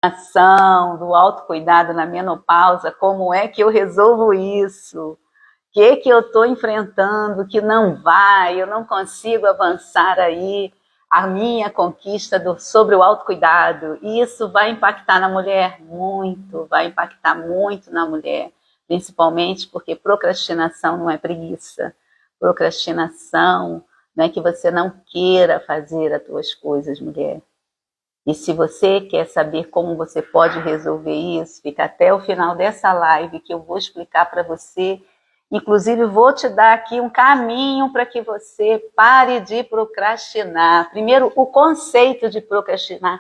ação do autocuidado na menopausa, como é que eu resolvo isso? O que eu estou enfrentando que não vai, eu não consigo avançar aí a minha conquista sobre o autocuidado. E isso vai impactar na mulher muito, vai impactar muito na mulher, principalmente porque procrastinação não é preguiça. Procrastinação não é que você não queira fazer as suas coisas, mulher. E se você quer saber como você pode resolver isso, fica até o final dessa live que eu vou explicar para você. Inclusive, vou te dar aqui um caminho para que você pare de procrastinar. Primeiro, o conceito de procrastinar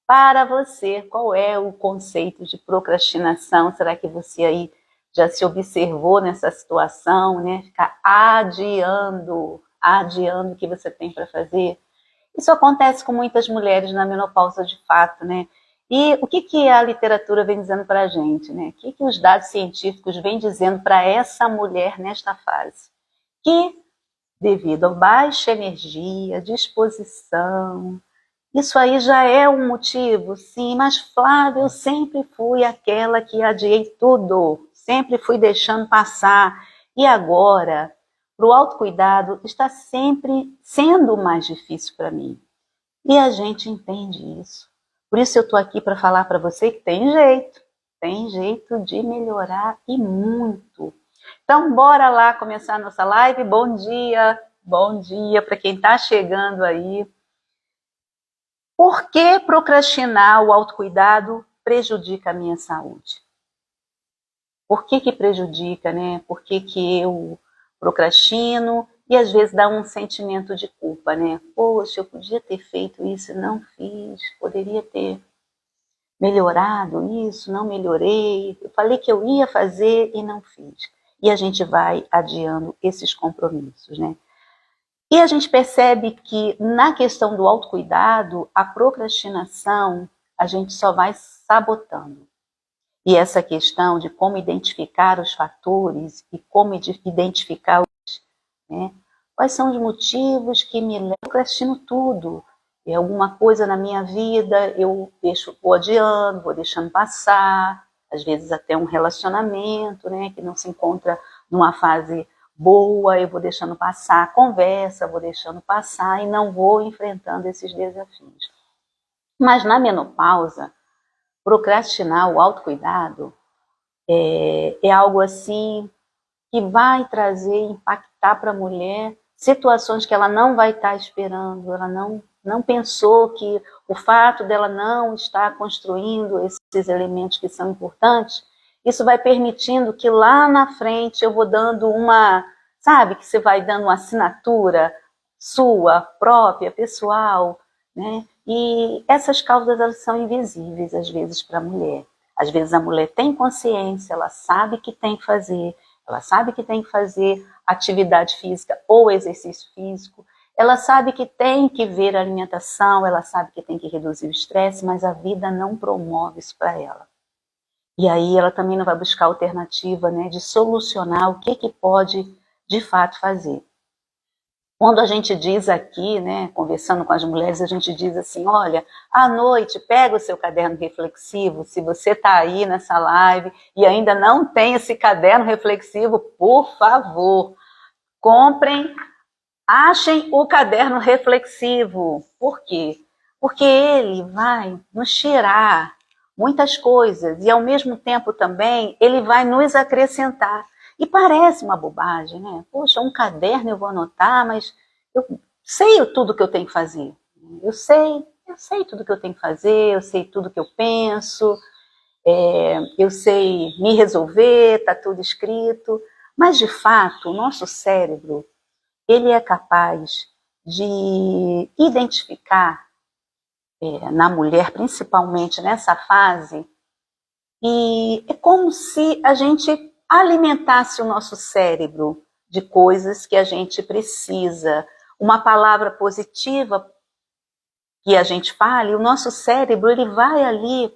para você. Qual é o conceito de procrastinação? Será que você aí já se observou nessa situação, né? Ficar adiando o que você tem para fazer? Isso acontece com muitas mulheres na menopausa de fato, né? E o que a literatura vem dizendo para a gente, né? O que os dados científicos vêm dizendo para essa mulher nesta fase? Que, devido a baixa energia, disposição, isso aí já é um motivo, sim, mas Flávia, eu sempre fui aquela que adiei tudo, sempre fui deixando passar. E agora, para o autocuidado, está sempre sendo mais difícil para mim. E a gente entende isso. Por isso eu estou aqui para falar para você que tem jeito de melhorar e muito. Então, bora lá começar a nossa live. Bom dia para quem está chegando aí. Por que procrastinar o autocuidado prejudica a minha saúde? Por que prejudica, né? Por que eu procrastino e às vezes dá um sentimento de culpa, né? Poxa, eu podia ter feito isso e não fiz, poderia ter melhorado isso, não melhorei, eu falei que eu ia fazer e não fiz. E a gente vai adiando esses compromissos, né? E a gente percebe que na questão do autocuidado, a procrastinação, a gente só vai sabotando. E essa questão de como identificar os fatores e como identificar né? Quais são os motivos que me levam? Eu procrastino tudo. É alguma coisa na minha vida, eu vou adiando, vou deixando passar, às vezes até um relacionamento, né, que não se encontra numa fase boa, eu vou deixando passar, conversa, vou deixando passar e não vou enfrentando esses desafios. Mas na menopausa, procrastinar o autocuidado é algo assim que vai trazer, impactar para a mulher situações que ela não vai estar esperando, ela não pensou que o fato dela não estar construindo esses elementos que são importantes, isso vai permitindo que lá na frente eu vou dando sabe, que você vai dando uma assinatura sua, própria, pessoal, né? E essas causas, elas são invisíveis, às vezes, para a mulher. Às vezes a mulher tem consciência, ela sabe que tem que fazer, ela sabe que tem que fazer atividade física ou exercício físico, ela sabe que tem que ver a alimentação, ela sabe que tem que reduzir o estresse, mas a vida não promove isso para ela. E aí ela também não vai buscar alternativa, né, de solucionar o que pode de fato fazer. Quando a gente diz aqui, né, conversando com as mulheres, a gente diz assim, olha, à noite, pega o seu caderno reflexivo, se você está aí nessa live e ainda não tem esse caderno reflexivo, por favor, comprem, achem o caderno reflexivo. Por quê? Porque ele vai nos tirar muitas coisas e, ao mesmo tempo, também, ele vai nos acrescentar. E parece uma bobagem, né? Poxa, um caderno eu vou anotar, mas eu sei tudo que eu tenho que fazer. Eu sei tudo que eu tenho que fazer, eu sei tudo que eu penso, eu sei me resolver, está tudo escrito. Mas, de fato, o nosso cérebro, ele é capaz de identificar na mulher, principalmente nessa fase, e é como se a gente alimentasse o nosso cérebro de coisas que a gente precisa. Uma palavra positiva que a gente fale, o nosso cérebro, ele vai ali,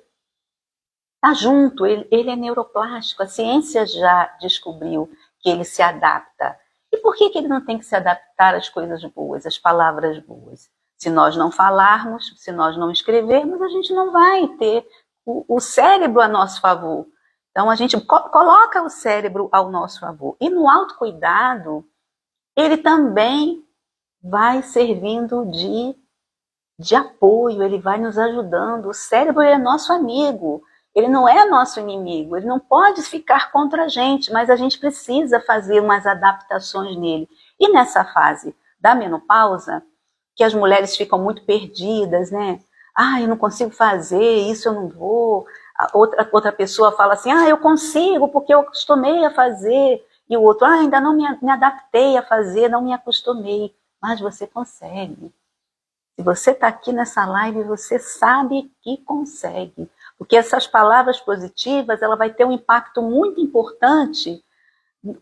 tá junto, ele é neuroplástico, a ciência já descobriu que ele se adapta. E por que ele não tem que se adaptar às coisas boas, às palavras boas? Se nós não falarmos, se nós não escrevermos, a gente não vai ter o cérebro a nosso favor. Então, a gente coloca o cérebro ao nosso favor. E no autocuidado, ele também vai servindo de apoio, ele vai nos ajudando. O cérebro é nosso amigo, ele não é nosso inimigo, ele não pode ficar contra a gente, mas a gente precisa fazer umas adaptações nele. E nessa fase da menopausa, que as mulheres ficam muito perdidas, né? Ah, eu não consigo fazer, isso eu não vou. Outra pessoa fala assim, ah, eu consigo porque eu acostumei a fazer. E o outro, ah, ainda não me adaptei a fazer, não me acostumei. Mas você consegue. Se você está aqui nessa live, você sabe que consegue. Porque essas palavras positivas, ela vai ter um impacto muito importante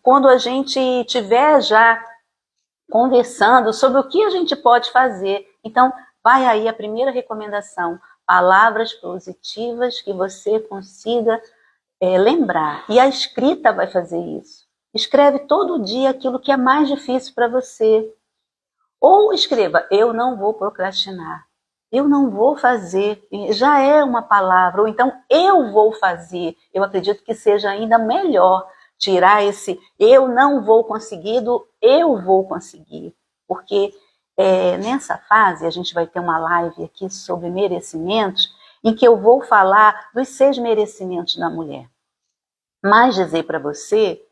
quando a gente estiver já conversando sobre o que a gente pode fazer. Então, vai aí a primeira recomendação. Palavras positivas que você consiga lembrar. E a escrita vai fazer isso. Escreve todo dia aquilo que é mais difícil para você. Ou escreva, eu não vou procrastinar. Eu não vou fazer. Já é uma palavra. Ou então, eu vou fazer. Eu acredito que seja ainda melhor tirar esse eu não vou conseguir do eu vou conseguir. Porque nessa fase, a gente vai ter uma live aqui sobre merecimentos, em que eu vou falar dos 6 merecimentos da mulher. Mas dizer para você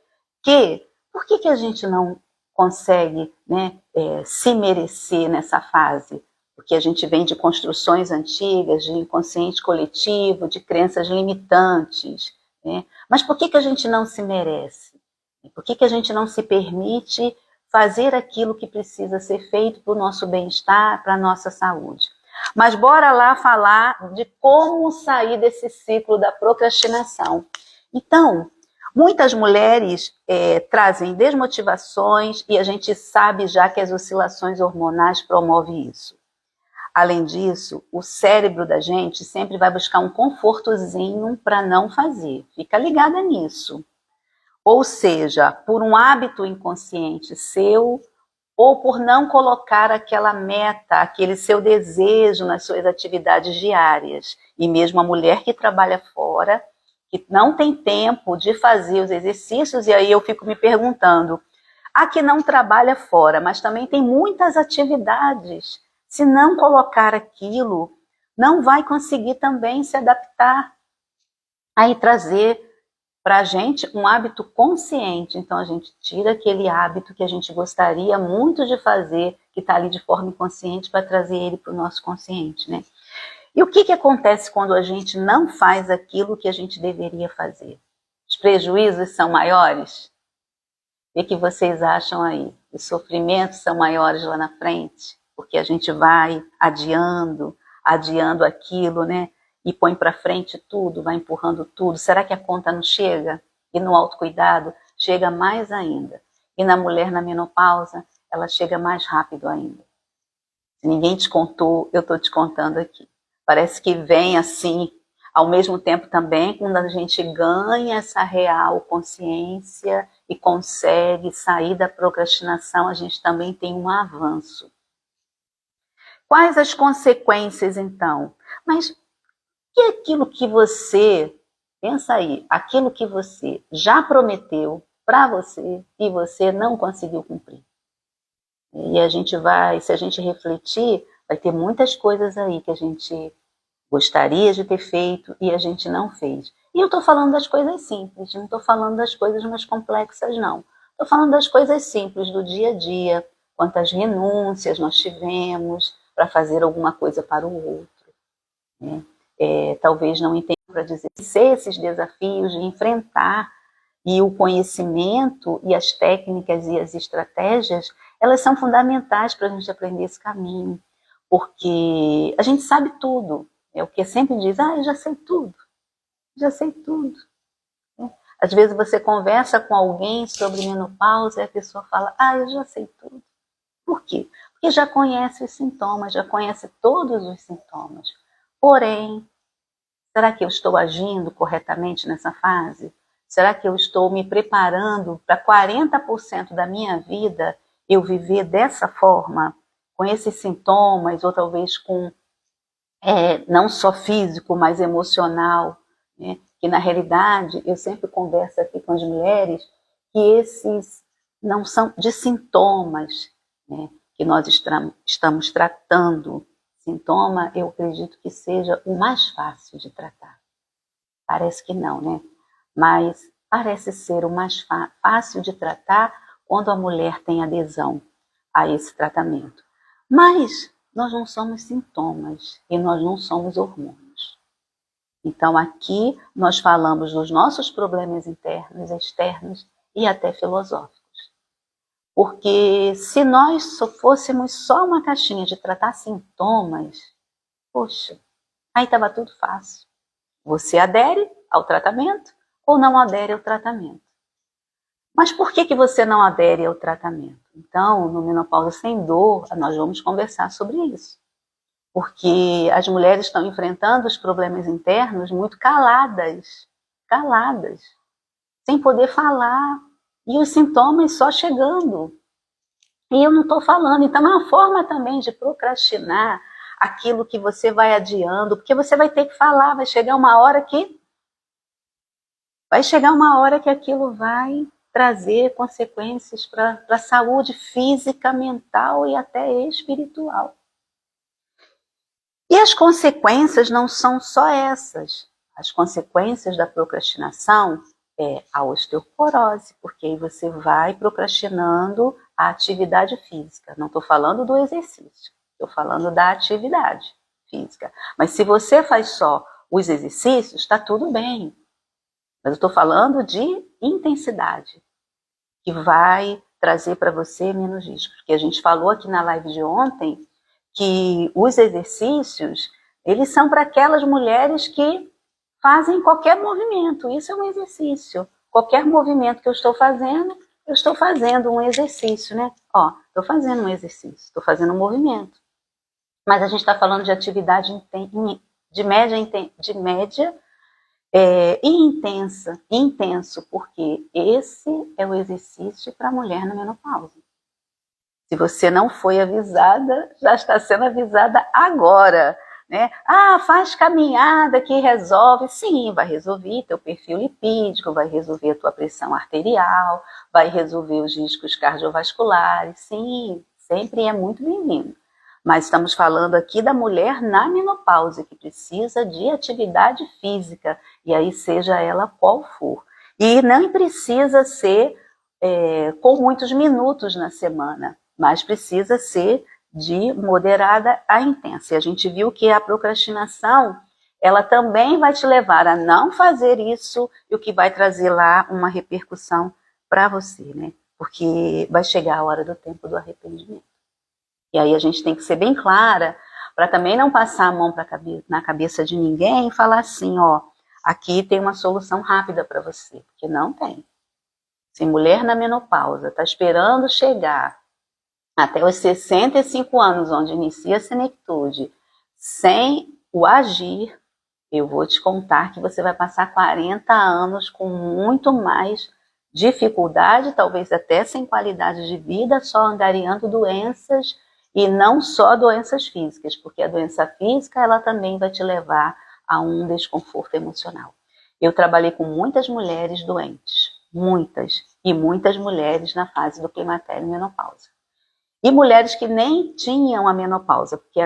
que, por que a gente não consegue, né, se merecer nessa fase? Porque a gente vem de construções antigas, de inconsciente coletivo, de crenças limitantes, né? Mas por que a gente não se merece? Por que a gente não se permite fazer aquilo que precisa ser feito para o nosso bem-estar, para a nossa saúde? Mas bora lá falar de como sair desse ciclo da procrastinação. Então, muitas mulheres trazem desmotivações e a gente sabe já que as oscilações hormonais promovem isso. Além disso, o cérebro da gente sempre vai buscar um confortozinho para não fazer. Fica ligada nisso. Ou seja, por um hábito inconsciente seu, ou por não colocar aquela meta, aquele seu desejo nas suas atividades diárias. E mesmo a mulher que trabalha fora, que não tem tempo de fazer os exercícios, e aí eu fico me perguntando, a que não trabalha fora, mas também tem muitas atividades. Se não colocar aquilo, não vai conseguir também se adaptar. Aí trazer para a gente um hábito consciente. Então a gente tira aquele hábito que a gente gostaria muito de fazer, que está ali de forma inconsciente, para trazer ele para o nosso consciente, né? E o que acontece quando a gente não faz aquilo que a gente deveria fazer? Os prejuízos são maiores? O que vocês acham aí? Os sofrimentos são maiores lá na frente? Porque a gente vai adiando aquilo, né? E põe para frente tudo, vai empurrando tudo. Será que a conta não chega? E no autocuidado chega mais ainda. E na mulher na menopausa, ela chega mais rápido ainda. Se ninguém te contou, eu estou te contando aqui. Parece que vem assim, ao mesmo tempo também, quando a gente ganha essa real consciência e consegue sair da procrastinação, a gente também tem um avanço. Quais as consequências, então? Mas e aquilo que você, pensa aí, aquilo que você já prometeu para você e você não conseguiu cumprir? E a gente vai, se a gente refletir, vai ter muitas coisas aí que a gente gostaria de ter feito e a gente não fez. E eu estou falando das coisas simples, não estou falando das coisas mais complexas, não. Estou falando das coisas simples do dia a dia, quantas renúncias nós tivemos para fazer alguma coisa para o outro, né? Talvez não entenda para dizer esses desafios de enfrentar, e o conhecimento e as técnicas e as estratégias, elas são fundamentais para a gente aprender esse caminho, porque a gente sabe tudo, é o que sempre diz, eu já sei tudo, já sei tudo. Às vezes você conversa com alguém sobre menopausa e a pessoa fala, eu já sei tudo. Por quê? Porque já conhece os sintomas, já conhece todos os sintomas. Porém, será que eu estou agindo corretamente nessa fase? Será que eu estou me preparando para 40% da minha vida eu viver dessa forma? com esses sintomas, ou talvez com não só físico, mas emocional, né? Que na realidade, eu sempre converso aqui com as mulheres, que esses não são de sintomas, né, que nós estamos tratando. Sintoma, eu acredito que seja o mais fácil de tratar. Parece que não, né? Mas parece ser o mais fácil de tratar quando a mulher tem adesão a esse tratamento. Mas nós não somos sintomas e nós não somos hormônios. Então aqui nós falamos dos nossos problemas internos, externos e até filosóficos. Porque se nós fôssemos só uma caixinha de tratar sintomas, poxa, aí estava tudo fácil. Você adere ao tratamento ou não adere ao tratamento. Mas por que você não adere ao tratamento? Então, no Menopausa Sem Dor, nós vamos conversar sobre isso. Porque as mulheres estão enfrentando os problemas internos muito caladas, sem poder falar, e os sintomas só chegando. E eu não estou falando, então é uma forma também de procrastinar aquilo que você vai adiando, porque você vai ter que falar, vai chegar uma hora que aquilo vai trazer consequências para a saúde física, mental e até espiritual. E as consequências não são só essas. As consequências da procrastinação é a osteoporose, porque aí você vai procrastinando a atividade física. Não estou falando do exercício, estou falando da atividade física. Mas se você faz só os exercícios, está tudo bem. Mas eu estou falando de intensidade, que vai trazer para você menos riscos. Porque a gente falou aqui na live de ontem que os exercícios, eles são para aquelas mulheres que fazem qualquer movimento. Isso é um exercício. Qualquer movimento que eu estou fazendo um exercício, né? Ó, estou fazendo um exercício, estou fazendo um movimento. Mas a gente está falando de atividade de média e intenso, porque esse é o exercício para a mulher na menopausa. Se você não foi avisada, já está sendo avisada agora, né? Ah, faz caminhada que resolve. Sim, vai resolver teu perfil lipídico, vai resolver a tua pressão arterial, vai resolver os riscos cardiovasculares. Sim, sempre é muito bem-vindo. Mas estamos falando aqui da mulher na menopausa, que precisa de atividade física, e aí seja ela qual for. E não precisa ser com muitos minutos na semana, mas precisa ser de moderada a intensa. E a gente viu que a procrastinação, ela também vai te levar a não fazer isso, e o que vai trazer lá uma repercussão para você, né? Porque vai chegar a hora do tempo do arrependimento. E aí a gente tem que ser bem clara, para também não passar a mão na cabeça de ninguém e falar assim, ó, aqui tem uma solução rápida para você, porque não tem. Se mulher na menopausa está esperando chegar até os 65 anos, onde inicia a senectude, sem o agir, eu vou te contar que você vai passar 40 anos com muito mais dificuldade, talvez até sem qualidade de vida, só angariando doenças, e não só doenças físicas, porque a doença física ela também vai te levar a um desconforto emocional. Eu trabalhei com muitas mulheres doentes, e muitas mulheres na fase do climatério e menopausa. E mulheres que nem tinham a menopausa, porque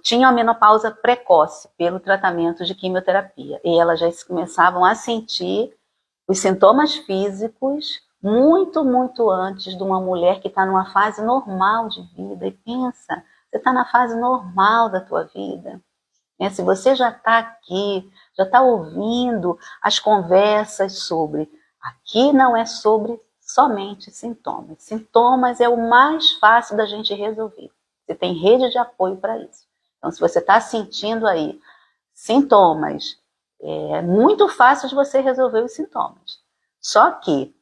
tinham a menopausa precoce pelo tratamento de quimioterapia. E elas já começavam a sentir os sintomas físicos muito, muito antes de uma mulher que está numa fase normal de vida. E pensa, você está na fase normal da tua vida. Se você já está aqui, já está ouvindo as conversas sobre... Aqui não é sobre somente sintomas. Sintomas é o mais fácil da gente resolver. Você tem rede de apoio para isso. Então, se você está sentindo aí sintomas, é muito fácil de você resolver os sintomas. Só que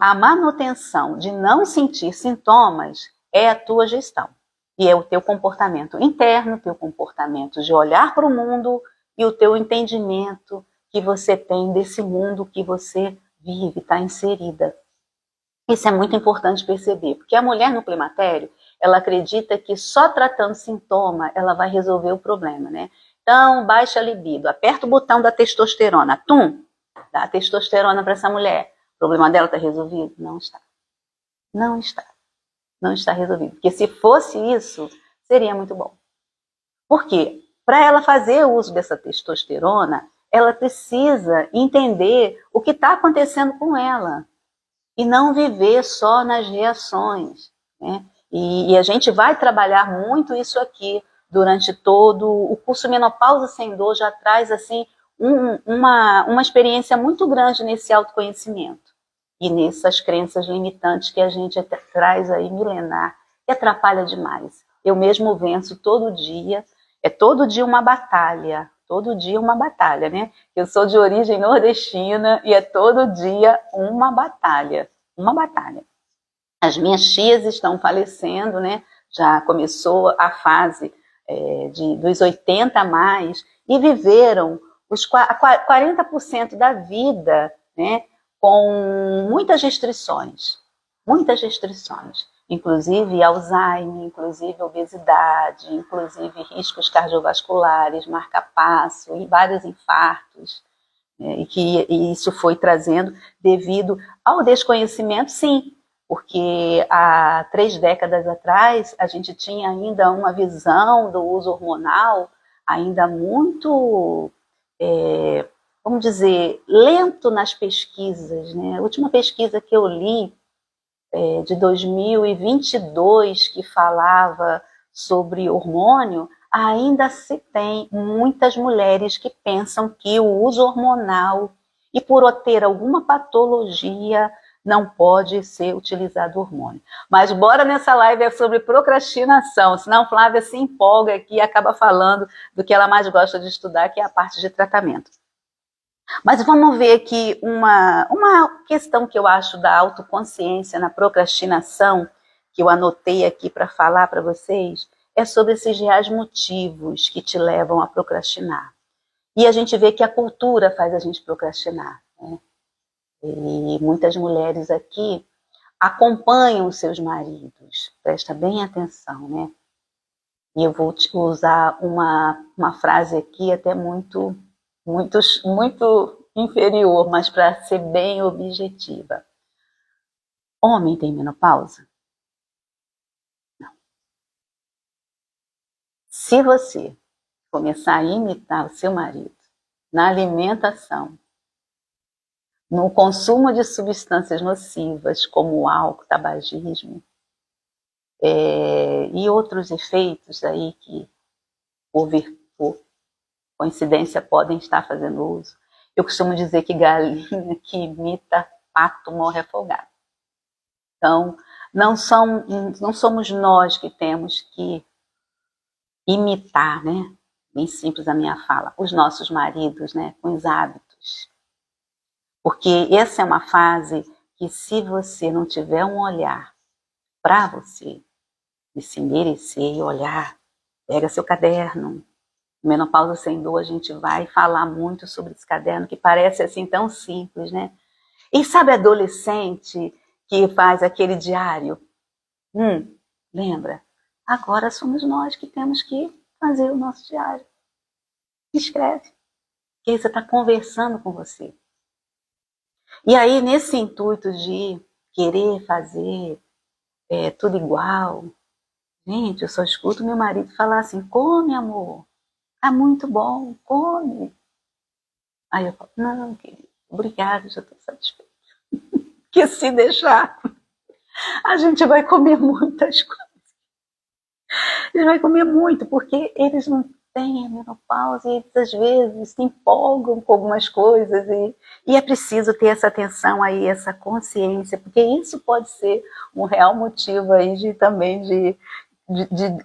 a manutenção de não sentir sintomas é a tua gestão. E é o teu comportamento interno, o teu comportamento de olhar para o mundo e o teu entendimento que você tem desse mundo que você vive, está inserida. Isso é muito importante perceber, porque a mulher no climatério, ela acredita que só tratando sintoma ela vai resolver o problema, né? Então, baixa a libido, aperta o botão da testosterona, dá a testosterona para essa mulher. O problema dela está resolvido? Não está. Não está. Não está resolvido. Porque se fosse isso, seria muito bom. Por quê? Para ela fazer uso dessa testosterona, ela precisa entender o que está acontecendo com ela e não viver só nas reações, né? E a gente vai trabalhar muito isso aqui durante todo o curso Menopausa Sem Dor, já traz assim uma experiência muito grande nesse autoconhecimento e nessas crenças limitantes que a gente traz aí milenar, que atrapalha demais. Eu mesmo venço todo dia, é todo dia uma batalha, né? Eu sou de origem nordestina e é todo dia uma batalha. As minhas tias estão falecendo, né? Já começou a fase dos 80 a mais e viveram os 40% da vida, né? Com muitas restrições, inclusive Alzheimer, inclusive obesidade, inclusive riscos cardiovasculares, marca-passo e vários infartos, né? E isso foi trazendo devido ao desconhecimento, sim, porque há 3 décadas atrás a gente tinha ainda uma visão do uso hormonal ainda muito, vamos dizer, lento nas pesquisas, né? A última pesquisa que eu li de 2022 que falava sobre hormônio, ainda se tem muitas mulheres que pensam que o uso hormonal e por ter alguma patologia não pode ser utilizado hormônio. Mas bora nessa live sobre procrastinação, senão Flávia se empolga aqui e acaba falando do que ela mais gosta de estudar, que é a parte de tratamento. Mas vamos ver aqui uma questão que eu acho da autoconsciência na procrastinação, que eu anotei aqui para falar para vocês, é sobre esses reais motivos que te levam a procrastinar. E a gente vê que a cultura faz a gente procrastinar, né? E muitas mulheres aqui acompanham os seus maridos, presta bem atenção, né? E eu vou usar uma frase aqui até muito inferior, mas para ser bem objetiva. Homem tem menopausa? Não. Se você começar a imitar o seu marido na alimentação, no consumo de substâncias nocivas, como o álcool, tabagismo, e outros efeitos aí que, por coincidência, podem estar fazendo uso. Eu costumo dizer que galinha que imita pato morre afogado. Então, não somos nós que temos que imitar, né? Bem simples a minha fala, os nossos maridos, né? Com os hábitos. Porque essa é uma fase que, se você não tiver um olhar para você, de se merecer e olhar, pega seu caderno. Menopausa Sem Dor, a gente vai falar muito sobre esse caderno, que parece assim tão simples, né? E sabe adolescente que faz aquele diário? Lembra? Agora somos nós que temos que fazer o nosso diário. Escreve. Que aí você está conversando com você. E aí, nesse intuito de querer fazer tudo igual, gente, eu só escuto meu marido falar assim: come, amor, tá muito bom, come. Aí eu falo: não, querido, obrigada, já estou satisfeita. Que se deixar, a gente vai comer muitas coisas. A gente vai comer muito, porque eles não têm a menopausa e eles às vezes se empolgam com algumas coisas e é preciso ter essa atenção aí, essa consciência, porque isso pode ser um real motivo aí também de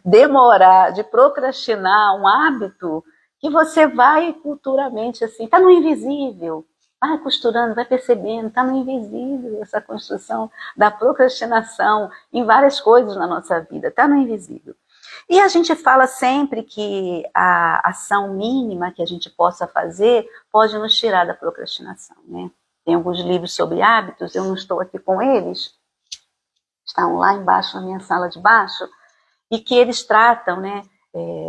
demorar, de procrastinar um hábito que você vai culturalmente assim, tá no invisível, vai costurando, vai percebendo, tá no invisível essa construção da procrastinação em várias coisas na nossa vida, tá no invisível. E a gente fala sempre que a ação mínima que a gente possa fazer pode nos tirar da procrastinação, né? Tem alguns livros sobre hábitos, eu não estou aqui com eles, estão lá embaixo na minha sala de baixo, e que eles tratam, né,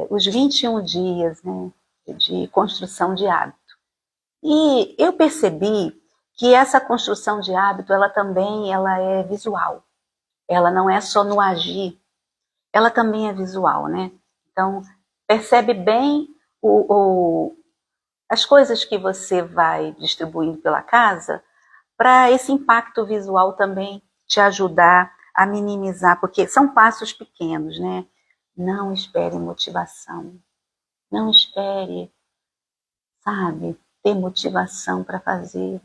os 21 dias, né, de construção de hábito. E eu percebi que essa construção de hábito, ela também é visual. Ela não é só no agir, ela também é visual, né? Então, percebe bem as coisas que você vai distribuindo pela casa, para esse impacto visual também te ajudar a minimizar, porque são passos pequenos, né? Não espere motivação. Não espere, sabe, ter motivação para fazer.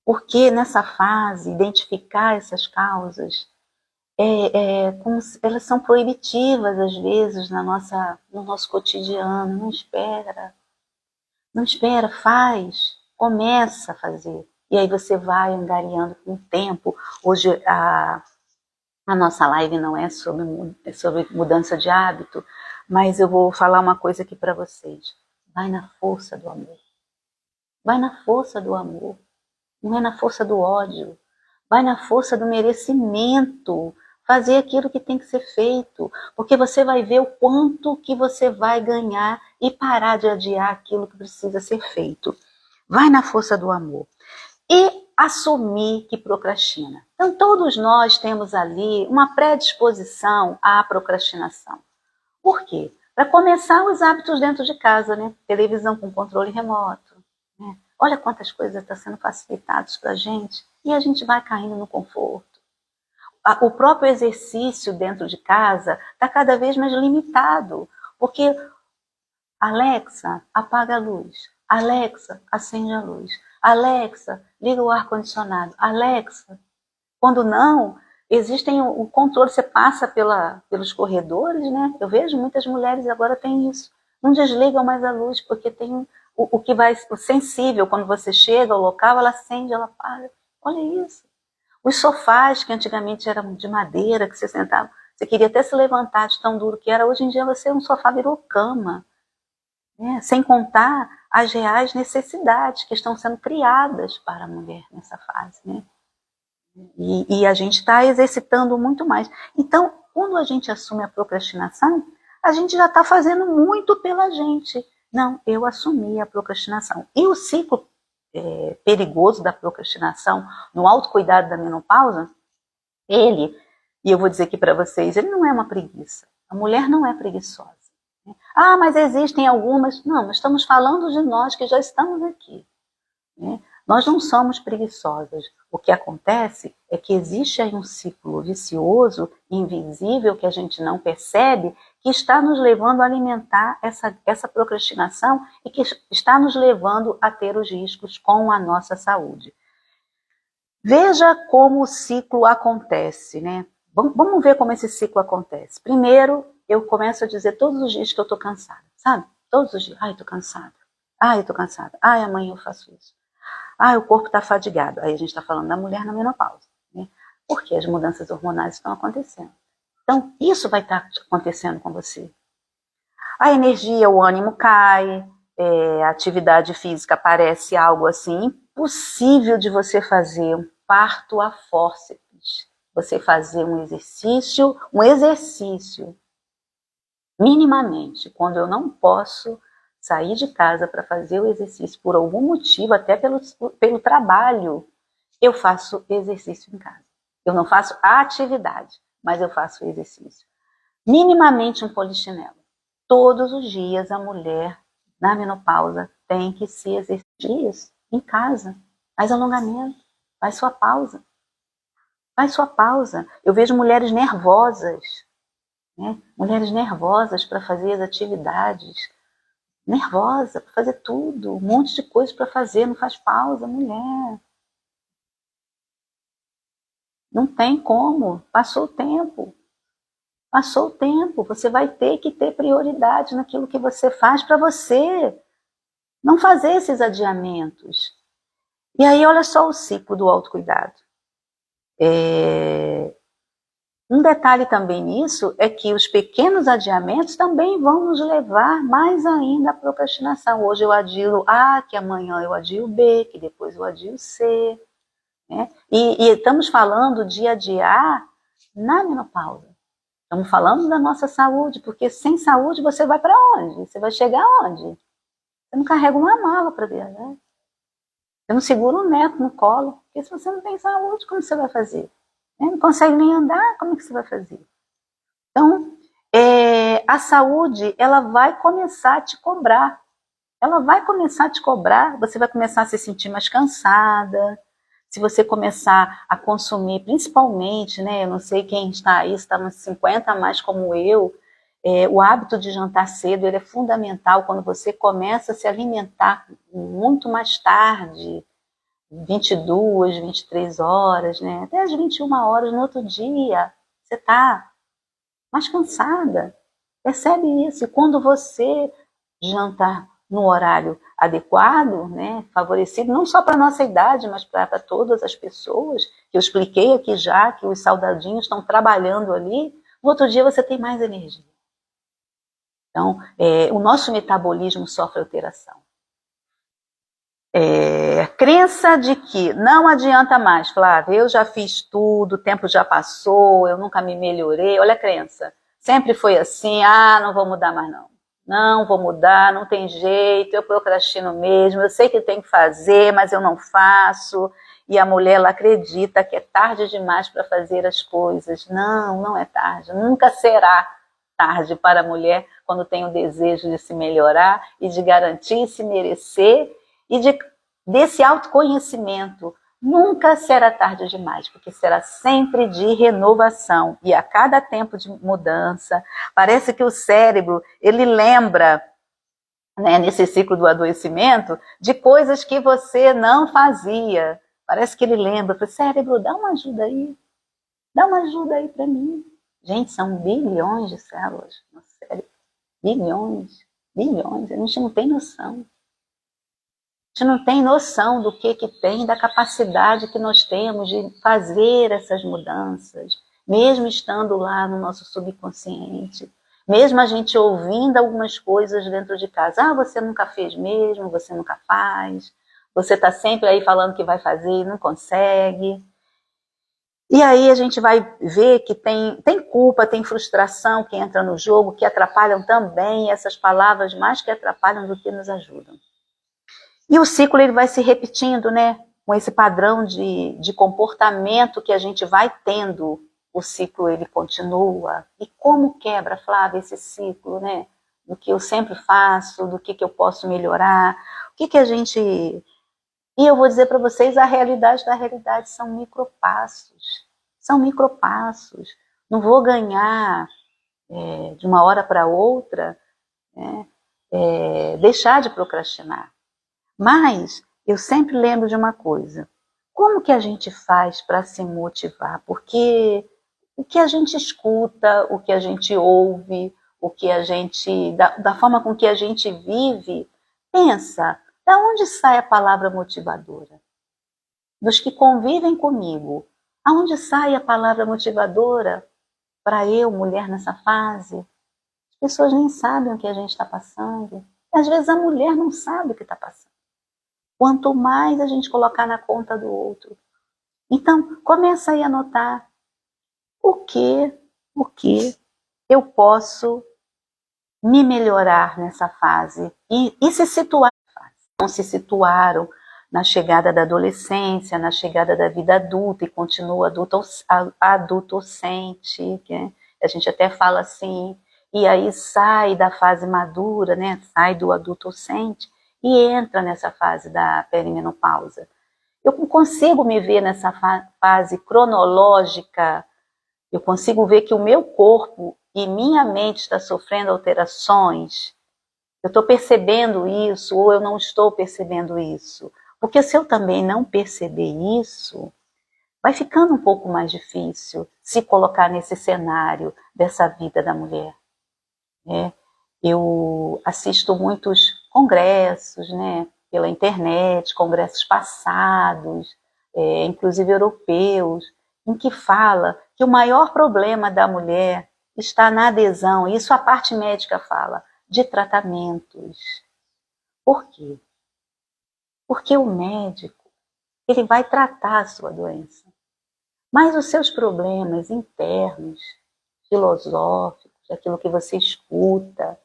Porque nessa fase, identificar essas causas, elas são proibitivas às vezes no nosso cotidiano. Não espera, faz, começa a fazer. E aí você vai angariando com o tempo. Hoje a nossa live não é sobre mudança de hábito, mas eu vou falar uma coisa aqui para vocês. Vai na força do amor. Vai na força do amor. Não é na força do ódio. Vai na força do merecimento. Fazer aquilo que tem que ser feito. Porque você vai ver o quanto que você vai ganhar e parar de adiar aquilo que precisa ser feito. Vai na força do amor. E assumir que procrastina. Então, todos nós temos ali uma predisposição à procrastinação. Por quê? Para começar, os hábitos dentro de casa, né? Televisão com controle remoto. Né? Olha quantas coisas estão sendo facilitadas para a gente e a gente vai caindo no conforto. O próprio exercício dentro de casa está cada vez mais limitado, porque Alexa, apaga a luz. Alexa, acende a luz. Alexa, liga o ar-condicionado. Alexa, quando não, existem o controle, você passa pelos corredores, né? Eu vejo muitas mulheres agora têm isso. Não desligam mais a luz, porque tem o sensível, quando você chega ao local, ela acende, ela apaga. Olha isso. Os sofás, que antigamente eram de madeira, que você sentava, você queria até se levantar de tão duro que era, hoje em dia um sofá virou cama. Né? Sem contar as reais necessidades que estão sendo criadas para a mulher nessa fase. Né? E a gente está exercitando muito mais. Então, quando a gente assume a procrastinação, a gente já está fazendo muito pela gente. Não, eu assumi a procrastinação. E o ciclo perigoso da procrastinação no autocuidado da menopausa, e eu vou dizer aqui para vocês, ele não é uma preguiça. A mulher não é preguiçosa. Ah, mas existem algumas. Não, nós estamos falando de nós que já estamos aqui. Né? Nós não somos preguiçosas. O que acontece é que existe aí um ciclo vicioso, invisível, que a gente não percebe, que está nos levando a alimentar essa procrastinação e que está nos levando a ter os riscos com a nossa saúde. Veja como o ciclo acontece, né? Vamos ver como esse ciclo acontece. Primeiro, eu começo a dizer todos os dias que eu estou cansada, sabe? Todos os dias. Ai, estou cansada. Ai, estou cansada. Ai, amanhã eu faço isso. Ai, o corpo está fadigado. Aí a gente está falando da mulher na menopausa, né? Porque as mudanças hormonais estão acontecendo. Então, isso vai estar acontecendo com você. A energia, o ânimo cai, a atividade física parece algo assim impossível de você fazer, um parto a fórceps. Você fazer um exercício, minimamente, quando eu não posso sair de casa para fazer o exercício por algum motivo, até pelo trabalho, eu faço exercício em casa. Eu não faço a atividade, mas eu faço o exercício. Minimamente um polichinelo. Todos os dias a mulher, na menopausa, tem que se exercitar em casa. Faz alongamento, faz sua pausa. Faz sua pausa. Eu vejo mulheres nervosas, né? Mulheres nervosas para fazer as atividades. Nervosa para fazer tudo, um monte de coisa para fazer, não faz pausa, mulher. Não tem como, passou o tempo. Passou o tempo, você vai ter que ter prioridade naquilo que você faz para você não fazer esses adiamentos. E aí, olha só o ciclo do autocuidado. Um detalhe também nisso é que os pequenos adiamentos também vão nos levar mais ainda à procrastinação. Hoje eu adio A, que amanhã eu adio B, que depois eu adio C. Né? E estamos falando de adiar na menopausa. Estamos falando da nossa saúde, porque sem saúde você vai para onde? Você vai chegar aonde? Você não carrega uma mala para viajar. Você não segura um neto no colo, porque se você não tem saúde, como você vai fazer? Não consegue nem andar, como que você vai fazer? Então, a saúde, ela vai começar a te cobrar. Ela vai começar a te cobrar, você vai começar a se sentir mais cansada. Se você começar a consumir, principalmente, né, eu não sei quem está aí, está nos 50 a mais como eu, o hábito de jantar cedo, ele é fundamental quando você começa a se alimentar muito mais tarde, 22, 23 horas, né, até as 21 horas no outro dia, você está mais cansada. Percebe isso? E quando você jantar no horário adequado, né, favorecido, não só para a nossa idade, mas para todas as pessoas, que eu expliquei aqui já, que os saudadinhos estão trabalhando ali, no outro dia você tem mais energia. Então, o nosso metabolismo sofre alteração. Crença de que não adianta mais, Flávia, eu já fiz tudo, o tempo já passou, eu nunca me melhorei. Olha a crença, sempre foi assim, não vou mudar mais não. Não vou mudar, não tem jeito, eu procrastino mesmo, eu sei que tem que fazer, mas eu não faço. E a mulher, ela acredita que é tarde demais para fazer as coisas. Não, não é tarde, nunca será tarde para a mulher quando tem o desejo de se melhorar e de garantir, se merecer e desse autoconhecimento. Nunca será tarde demais, porque será sempre de renovação. E a cada tempo de mudança, parece que o cérebro, ele lembra, né, nesse ciclo do adoecimento, de coisas que você não fazia. Parece que ele lembra, fala, cérebro, dá uma ajuda aí para mim. Gente, são bilhões de células no cérebro. Bilhões, bilhões, a gente não tem noção. A gente não tem noção do que tem, da capacidade que nós temos de fazer essas mudanças, mesmo estando lá no nosso subconsciente, mesmo a gente ouvindo algumas coisas dentro de casa. Você nunca fez mesmo, você nunca faz, você está sempre aí falando que vai fazer e não consegue. E aí a gente vai ver que tem culpa, tem frustração que entra no jogo, que atrapalham também, essas palavras mais que atrapalham do que nos ajudam. E o ciclo ele vai se repetindo, né? Com esse padrão de comportamento que a gente vai tendo, o ciclo ele continua. E como quebra, Flávia, esse ciclo, né? Do que eu sempre faço, do que eu posso melhorar, o que a gente... E eu vou dizer para vocês, a realidade da realidade são micropassos. São micropassos. Não vou ganhar de uma hora para outra, né? Deixar de procrastinar. Mas eu sempre lembro de uma coisa, como que a gente faz para se motivar? Porque o que a gente escuta, o que a gente ouve, o que a gente, da forma com que a gente vive, pensa, da onde sai a palavra motivadora? Dos que convivem comigo, aonde sai a palavra motivadora para eu, mulher nessa fase? As pessoas nem sabem o que a gente está passando. Às vezes a mulher não sabe o que está passando. Quanto mais a gente colocar na conta do outro. Então, começa aí a notar o que eu posso me melhorar nessa fase e se situar. Não se situaram na chegada da adolescência, na chegada da vida adulta e continua adultocente, né? A gente até fala assim, e aí sai da fase madura, né? Sai do adultocente e entra nessa fase da perimenopausa. Eu consigo me ver nessa fase cronológica, eu consigo ver que o meu corpo e minha mente está sofrendo alterações. Eu estou percebendo isso ou eu não estou percebendo isso? Porque se eu também não perceber isso, vai ficando um pouco mais difícil se colocar nesse cenário dessa vida da mulher. Né? Eu assisto muitos congressos, né, pela internet, congressos passados, inclusive europeus, em que fala que o maior problema da mulher está na adesão, isso a parte médica fala, de tratamentos. Por quê? Porque o médico, ele vai tratar a sua doença, mas os seus problemas internos, filosóficos, aquilo que você escuta,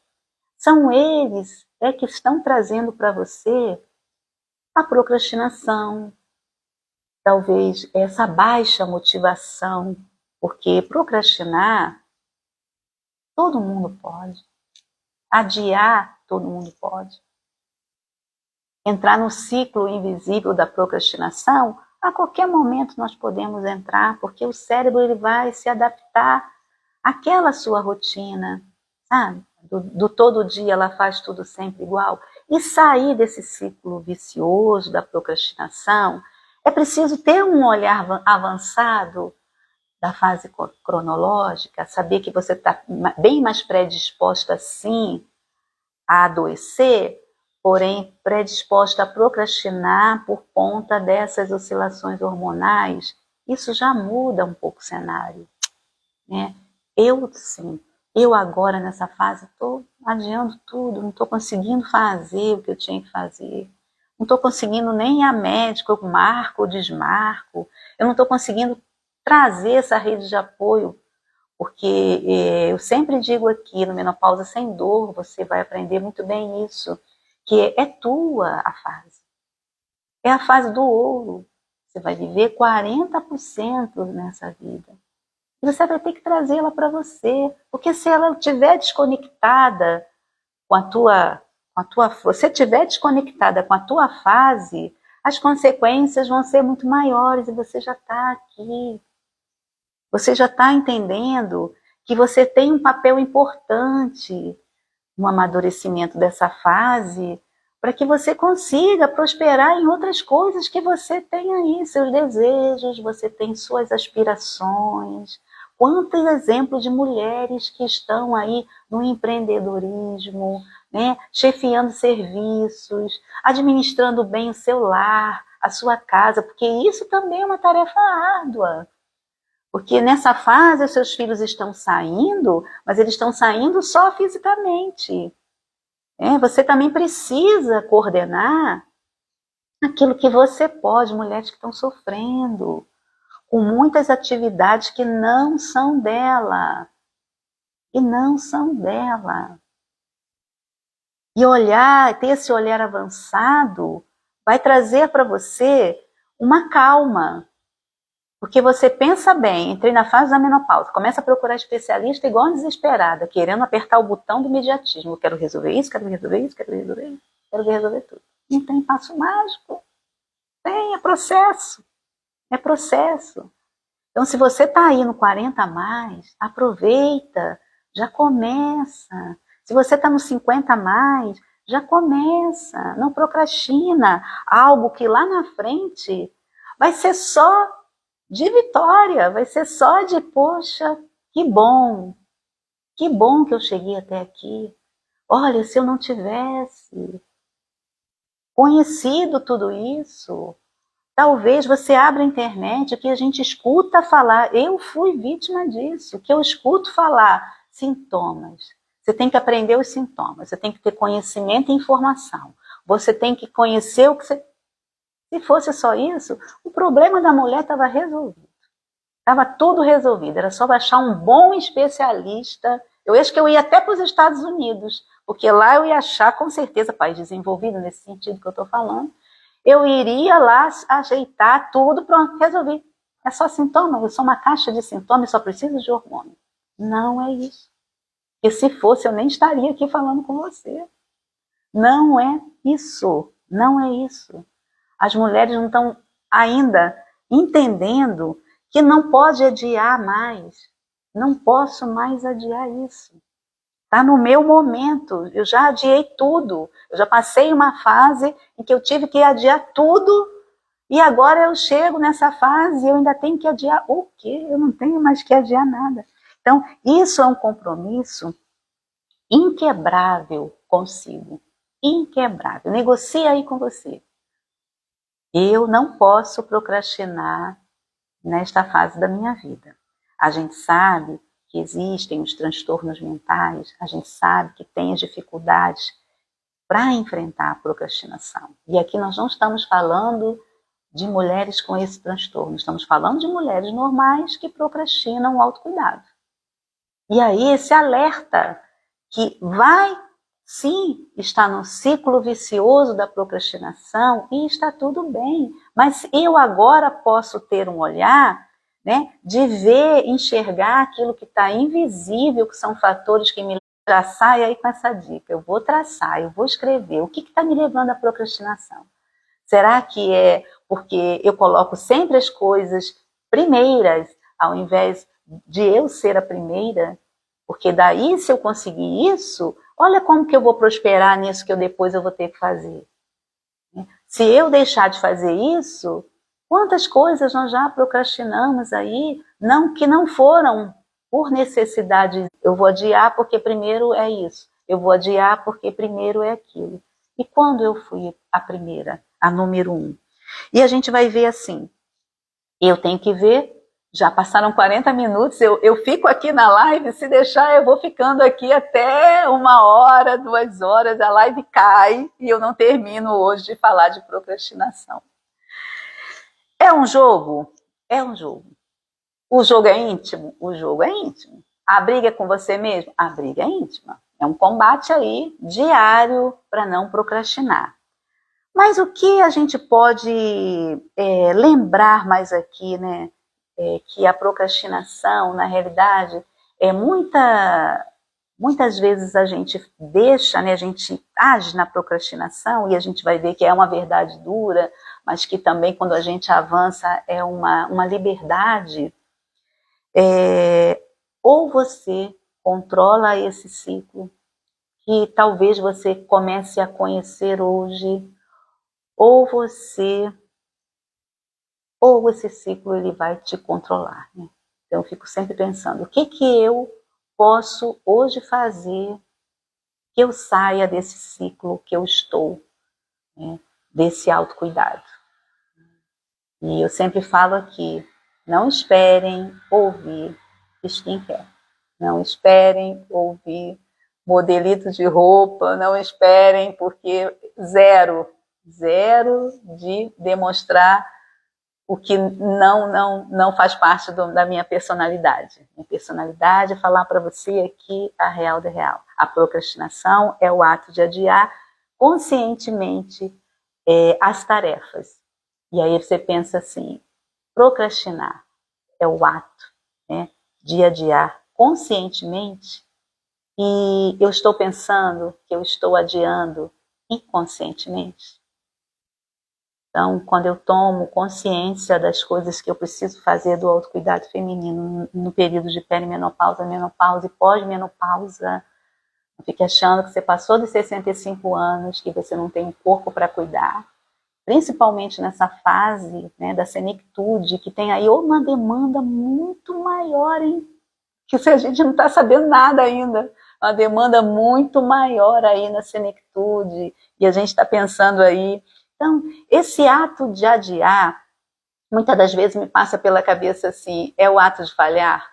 são eles que estão trazendo para você a procrastinação, talvez essa baixa motivação, porque procrastinar todo mundo pode, adiar todo mundo pode. Entrar no ciclo invisível da procrastinação, a qualquer momento nós podemos entrar, porque o cérebro ele vai se adaptar àquela sua rotina, sabe? Do todo dia ela faz tudo sempre igual. E sair desse ciclo vicioso da procrastinação, é preciso ter um olhar avançado da fase cronológica, saber que você está bem mais predisposta sim a adoecer, porém predisposta a procrastinar por conta dessas oscilações hormonais. Isso já muda um pouco o cenário, né? Eu agora nessa fase estou adiando tudo, não estou conseguindo fazer o que eu tinha que fazer, não estou conseguindo nem ir a médico, eu marco ou desmarco, eu não estou conseguindo trazer essa rede de apoio, porque eu sempre digo aqui no Menopausa Sem Dor, você vai aprender muito bem isso, que é tua a fase, é a fase do ouro, você vai viver 40% nessa vida. Você vai ter que trazê-la para você, porque se ela estiver desconectada você estiver desconectada com a tua fase, as consequências vão ser muito maiores e você já está aqui. Você já está entendendo que você tem um papel importante no amadurecimento dessa fase, para que você consiga prosperar em outras coisas que você tem aí, seus desejos, você tem suas aspirações. Quantos exemplos de mulheres que estão aí no empreendedorismo, né, chefiando serviços, administrando bem o seu lar, a sua casa, porque isso também é uma tarefa árdua. Porque nessa fase os seus filhos estão saindo, mas eles estão saindo só fisicamente. Você também precisa coordenar aquilo que você pode, mulheres que estão sofrendo, com muitas atividades que não são dela. E não são dela. E ter esse olhar avançado, vai trazer para você uma calma. Porque você pensa bem, entrei na fase da menopausa, começa a procurar especialista igual uma desesperada, querendo apertar o botão do imediatismo. Eu quero resolver isso, quero resolver isso, quero resolver isso, quero resolver tudo. Não tem passo mágico. É processo. É processo. Então, se você está aí no 40 a mais, aproveita, já começa. Se você está no 50 a mais, já começa. Não procrastina algo que lá na frente vai ser só de vitória, vai ser só de, poxa, que bom que eu cheguei até aqui. Olha, se eu não tivesse conhecido tudo isso, talvez você abra a internet, o que a gente escuta falar, eu fui vítima disso, que eu escuto falar, sintomas. Você tem que aprender os sintomas, você tem que ter conhecimento e informação. Você tem que conhecer o que você... Se fosse só isso, o problema da mulher estava resolvido. Estava tudo resolvido, era só achar um bom especialista. Eu acho que eu ia até para os Estados Unidos, porque lá eu ia achar, com certeza, país desenvolvido nesse sentido que eu estou falando, eu iria lá ajeitar tudo, pronto, resolvi. É só sintoma, eu sou uma caixa de sintomas, só preciso de hormônio. Não é isso. Porque se fosse, eu nem estaria aqui falando com você. Não é isso, não é isso. As mulheres não estão ainda entendendo que não pode adiar mais. Não posso mais adiar isso. Está no meu momento, eu já adiei tudo. Eu já passei uma fase em que eu tive que adiar tudo e agora eu chego nessa fase e eu ainda tenho que adiar o quê? Eu não tenho mais que adiar nada. Então, isso é um compromisso inquebrável consigo. Inquebrável. Negocia aí com você. Eu não posso procrastinar nesta fase da minha vida. A gente sabe que existem os transtornos mentais, a gente sabe que tem as dificuldades para enfrentar a procrastinação. E aqui nós não estamos falando de mulheres com esse transtorno, estamos falando de mulheres normais que procrastinam o autocuidado. E aí esse alerta que vai sim estar no ciclo vicioso da procrastinação e está tudo bem, mas eu agora posso ter um olhar, né, de ver, enxergar aquilo que está invisível, que são fatores que me traçar, e aí com essa dica, eu vou traçar, eu vou escrever, o que está me levando à procrastinação? Será que é porque eu coloco sempre as coisas primeiras, ao invés de eu ser a primeira? Porque daí, se eu conseguir isso, olha como que eu vou prosperar nisso que depois eu vou ter que fazer. Se eu deixar de fazer isso, quantas coisas nós já procrastinamos aí, que não foram por necessidade. Eu vou adiar porque primeiro é isso, eu vou adiar porque primeiro é aquilo. E quando eu fui a primeira, a número 1? E a gente vai ver assim, eu tenho que ver, já passaram 40 minutos, eu fico aqui na live, se deixar eu vou ficando aqui até 1 hora, 2 horas, a live cai e eu não termino hoje de falar de procrastinação. É um jogo? É um jogo. O jogo é íntimo? O jogo é íntimo. A briga é com você mesmo? A briga é íntima. É um combate aí diário para não procrastinar. Mas o que a gente pode lembrar mais aqui, né? Que a procrastinação, na realidade, muitas vezes a gente deixa, né? A gente age na procrastinação e a gente vai ver que é uma verdade dura, mas que também quando a gente avança é uma liberdade. Ou você controla esse ciclo, que talvez você comece a conhecer hoje, ou esse ciclo ele vai te controlar, né? Então eu fico sempre pensando, o que eu posso hoje fazer que eu saia desse ciclo que eu estou, né? Desse autocuidado. E eu sempre falo aqui, não esperem ouvir skincare, não esperem ouvir modelito de roupa, não esperem, porque zero de demonstrar o que não faz parte da minha personalidade. Minha personalidade é falar para você aqui a real da real. A procrastinação é o ato de adiar conscientemente as tarefas. E aí você pensa assim, procrastinar é o ato, né, de adiar conscientemente, e eu estou pensando que eu estou adiando inconscientemente. Então, quando eu tomo consciência das coisas que eu preciso fazer do autocuidado feminino no período de perimenopausa, menopausa e pós-menopausa, não fique achando que você passou dos 65 anos, que você não tem um corpo para cuidar, principalmente nessa fase, né, da senectude, que tem aí uma demanda muito maior, hein? Que a gente não está sabendo nada ainda. Uma demanda muito maior aí na senectude, e a gente está pensando aí. Então, esse ato de adiar, muitas das vezes me passa pela cabeça assim, é o ato de falhar?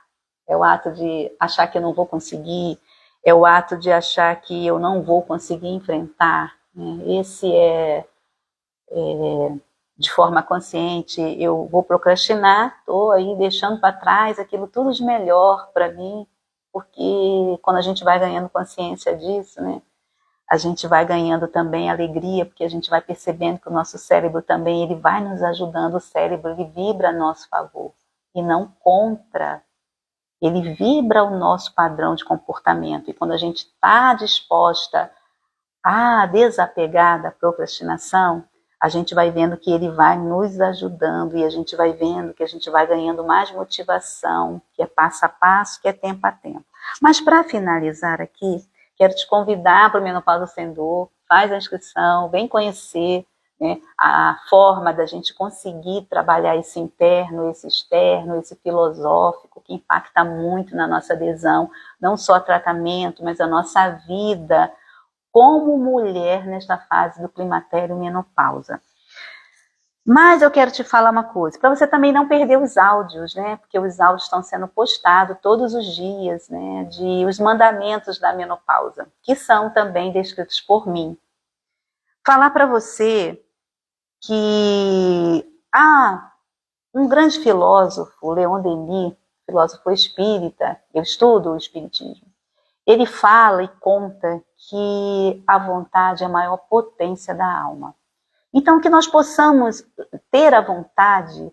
É o ato de achar que eu não vou conseguir? É o ato de achar que eu não vou conseguir enfrentar? Esse de forma consciente, eu vou procrastinar, estou aí deixando para trás aquilo tudo de melhor para mim, porque quando a gente vai ganhando consciência disso, né, a gente vai ganhando também alegria, porque a gente vai percebendo que o nosso cérebro também, ele vai nos ajudando, o cérebro ele vibra a nosso favor, e não contra, ele vibra o nosso padrão de comportamento, e quando a gente está disposta a desapegar da procrastinação, a gente vai vendo que ele vai nos ajudando e a gente vai vendo que a gente vai ganhando mais motivação, que é passo a passo, que é tempo a tempo. Mas para finalizar aqui, quero te convidar para o Menopausa Sem Dor, faz a inscrição, vem conhecer, né, a forma da gente conseguir trabalhar esse interno, esse externo, esse filosófico, que impacta muito na nossa adesão, não só a tratamento, mas a nossa vida como mulher nesta fase do climatério e menopausa. Mas eu quero te falar uma coisa, para você também não perder os áudios, né? Porque os áudios estão sendo postados todos os dias, né? De os mandamentos da menopausa, que são também descritos por mim. Falar para você que um grande filósofo, Leon Denis, filósofo espírita, eu estudo o espiritismo, ele fala e conta que a vontade é a maior potência da alma. Então, que nós possamos ter a vontade,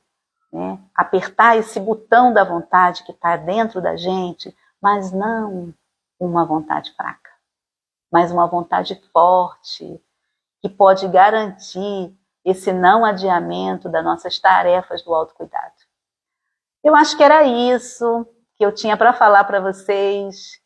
né, apertar esse botão da vontade que está dentro da gente, mas não uma vontade fraca, mas uma vontade forte, que pode garantir esse não adiamento das nossas tarefas do autocuidado. Eu acho que era isso que eu tinha para falar para vocês.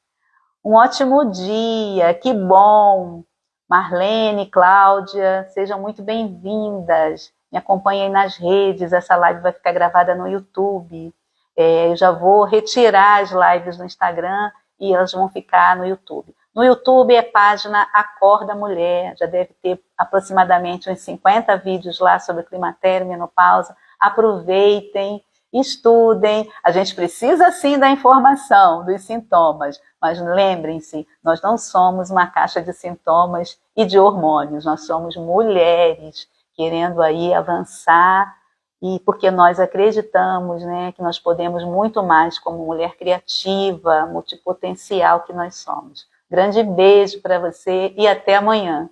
Um ótimo dia, que bom! Marlene, Cláudia, sejam muito bem-vindas. Me acompanhem nas redes, essa live vai ficar gravada no YouTube. Eu já vou retirar as lives do Instagram e elas vão ficar no YouTube. No YouTube é página Acorda Mulher, já deve ter aproximadamente uns 50 vídeos lá sobre climatério, menopausa. Aproveitem, estudem. A gente precisa sim da informação, dos sintomas, mas lembrem-se, nós não somos uma caixa de sintomas e de hormônios, nós somos mulheres querendo aí avançar, e porque nós acreditamos, né, que nós podemos muito mais como mulher criativa, multipotencial que nós somos. Grande beijo para você e até amanhã.